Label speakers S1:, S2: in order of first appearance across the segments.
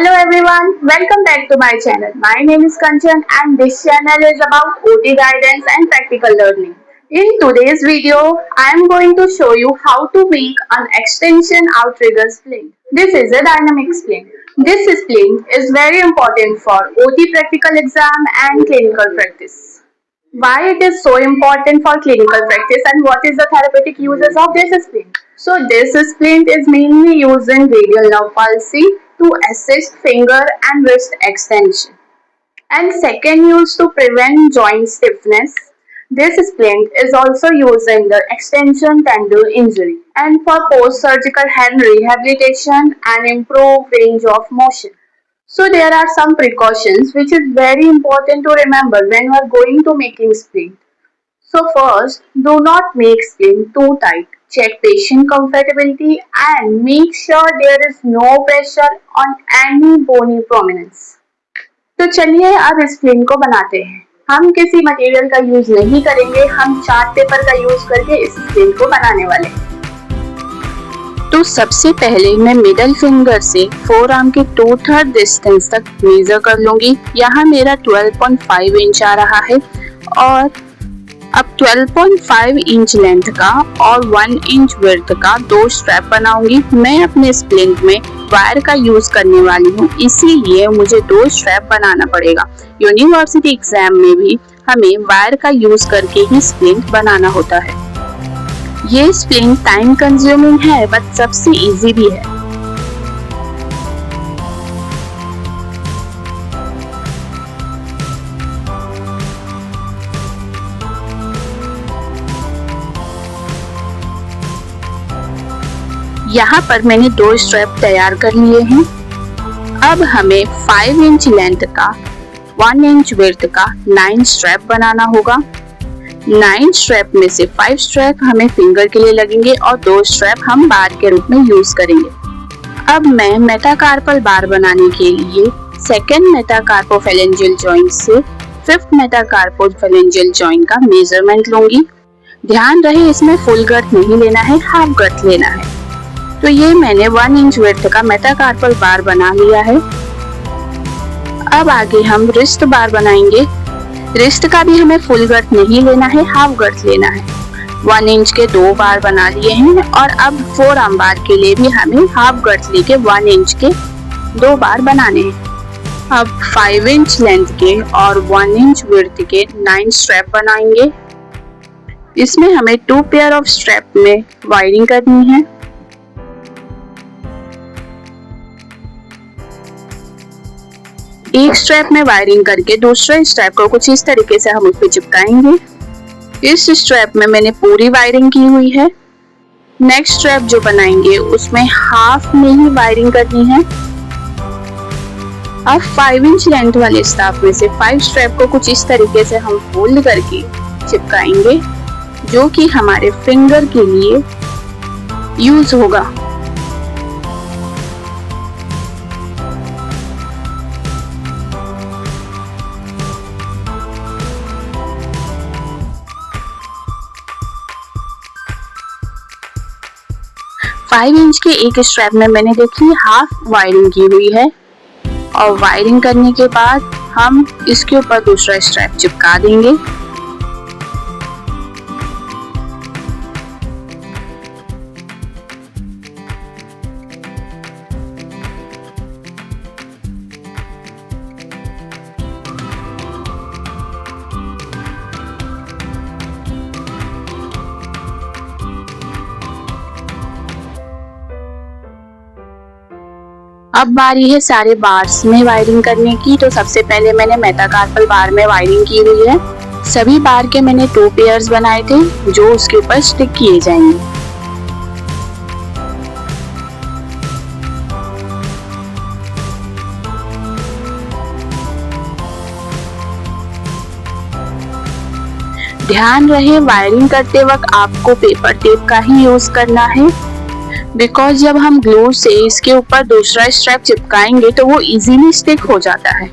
S1: Hello everyone, welcome back to my channel. My name is Kanchan and this channel is about OT guidance and practical learning. In today's video, I am going to show you how to make an extension outrigger splint. This is a dynamic splint. This splint is very important for OT practical exam and clinical practice. Why it is so important for clinical practice and what is the therapeutic uses of this splint? So this splint is mainly used in radial nerve palsy to assist finger and wrist extension. And second used to prevent joint stiffness. This splint is also used in the extension tendon injury and for post-surgical hand rehabilitation and improve range of motion. So there are some precautions which is very important to remember when you are going to making splint. So first, do not make splint too tight. Check patient comfortability and make sure there is no pressure on any bony prominence. तो चलिए अब splint को बनाते हैं। हम किसी material का use नहीं करेंगे, हम चार्ट पेपर का यूज करके इस स्प्लिंट को बनाने वाले हैं। तो सबसे पहले मैं मिडल फिंगर से फोर आर्म के 2/3 डिस्टेंस तक मेजर कर लूंगी। यहाँ मेरा 12.5 इंच आ रहा है और अब 12.5 इंच लेंथ का और 1 इंच विड्थ का 2 स्ट्रैप बनाऊंगी। मैं अपने स्प्लिंट में वायर का यूज करने वाली हूँ, इसीलिए मुझे 2 स्ट्रैप बनाना पड़ेगा। यूनिवर्सिटी एग्जाम में भी हमें वायर का यूज करके ही स्प्लिंट बनाना होता है। ये स्प्लिंट टाइम कंज्यूमिंग है बट सबसे इजी भी है। यहाँ पर मैंने 2 स्ट्रैप तैयार कर लिए हैं। अब हमें 5 इंच लेंथ का 1 इंच विड्थ का 9 स्ट्रैप बनाना होगा। 9 स्ट्रैप में से 5 स्ट्रैप हमें फिंगर के लिए लगेंगे और 2 स्ट्रैप हम बार के रूप में यूज करेंगे। अब मैं मेटाकार्पल बार बनाने के लिए सेकंड मेटाकार्पोफेलेंजियल जॉइंट से 5th मेटाकार्पोफेलेंजियल जॉइंट का मेजरमेंट लूंगी। ध्यान रहे इसमें फुल गर्थ नहीं लेना है, हाफ गर्थ लेना है। तो ये मैंने 1 इंच विड्थ का मेटाकार्पल बार बना लिया है। अब आगे हम रिस्ट बार बनाएंगे। रिस्ट का भी हमें फुल गर्थ नहीं लेना है, हाफ गर्थ लेना है। 1 इंच के 2 बार बना लिए हैं और अब 4 आर्म बार के लिए भी हमें हाफ गर्थ लेके 1 इंच के 2 बार बनाने हैं। अब 5 इंच लेंथ के और 1 इंच विड्थ के 9 स्ट्रैप बनाएंगे। इसमें हमें 2 पेयर ऑफ स्ट्रैप में वायरिंग करनी है। एक स्ट्रैप में वायरिंग करके दूसरे स्ट्रैप को कुछ इस तरीके से हम उस पे चिपकाएंगे। इस स्ट्रैप में मैंने पूरी वायरिंग की हुई है। नेक्स्ट स्ट्रैप जो बनाएंगे उसमें हाफ में ही वायरिंग करनी है। अब 5 इंच लेंथ वाले स्ट्रैप में से 5 स्ट्रैप को कुछ इस तरीके से हम फोल्ड करके चिपकाएंगे, जो कि हमारे फिंगर के लिए यूज होगा। फाइव इंच के एक स्ट्रैप में मैंने देखिए हाफ वायरिंग की हुई है और वायरिंग करने के बाद हम इसके ऊपर दूसरा स्ट्रैप चिपका देंगे। अब बारी है सारे बार्स में वायरिंग करने की। तो सबसे पहले मैंने मेटाकार्पल बार में वायरिंग की हुई है। सभी बार के मैंने 2 पेयर्स बनाए थे जो उसके ऊपर स्टिक किए जाएंगे। ध्यान रहे वायरिंग करते वक्त आपको पेपर टेप का ही यूज करना है, बिकॉज जब हम ग्लू से इसके ऊपर दूसरा स्ट्रैप चिपकाएंगे तो वो इजीली स्टिक हो जाता है।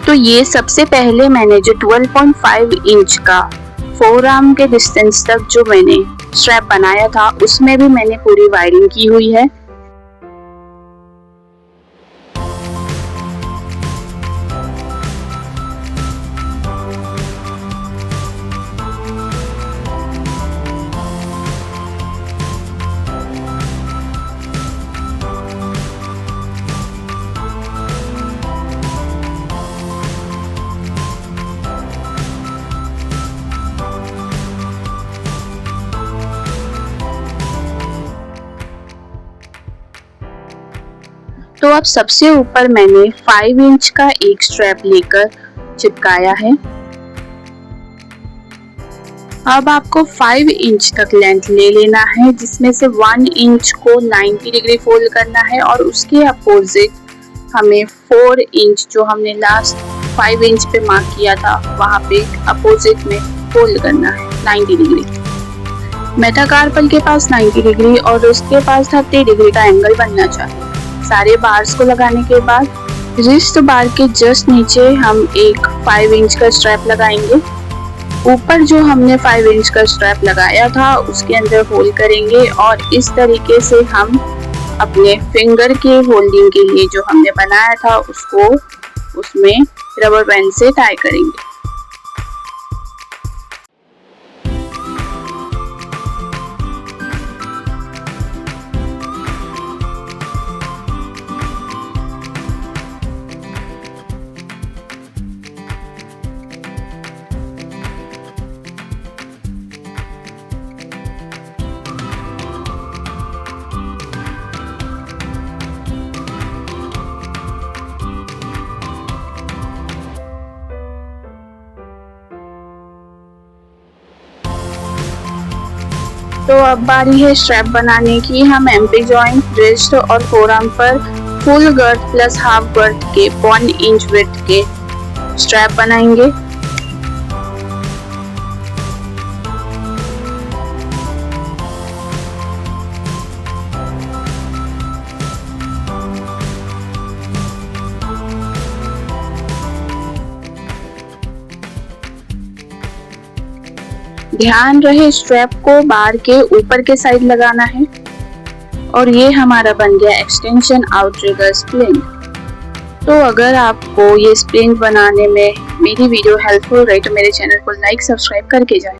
S1: तो ये सबसे पहले मैंने जो 12.5 इंच का 4 आर्म के डिस्टेंस तक जो मैंने स्ट्रैप बनाया था उसमें भी मैंने पूरी वायरिंग की हुई है। तो अब सबसे ऊपर मैंने 5 इंच का एक स्ट्रैप लेकर चिपकाया है। अब आपको 5 इंच तक लेंथ ले लेना है, जिसमें से 1 इंच को 90 डिग्री फोल्ड करना है और उसके अपोजिट हमें 4 इंच जो हमने लास्ट 5 इंच पे मार्क किया था वहाँ पे अपोजिट में फोल्ड करना है 90 डिग्री। मेटाकार्पल के पास 90 डिग्री और उसके पास 30 डिग्री का एंगल बनना चाहिए। सारे बार्स को लगाने के बाद रिस्ट बार के जस्ट नीचे हम एक 5 इंच का स्ट्रैप लगाएंगे। ऊपर जो हमने 5 इंच का स्ट्रैप लगाया था उसके अंदर होल करेंगे और इस तरीके से हम अपने फिंगर के होल्डिंग के लिए जो हमने बनाया था उसको उसमें रबर बैंड से टाई करेंगे। तो अब बारी है स्ट्रैप बनाने की। हम एमपी जॉइंट, रिस्ट और फोरआर्म पर full girth plus half girth के 1 इंच विड्थ के स्ट्रैप बनाएंगे। ध्यान रहे स्ट्रैप को बार के ऊपर के साइड लगाना है। और ये हमारा बन गया एक्सटेंशन आउटरिगर स्प्लिंट। तो अगर आपको ये स्प्लिंट बनाने में मेरी वीडियो हेल्पफुल रही तो मेरे चैनल को लाइक सब्सक्राइब करके जाएं।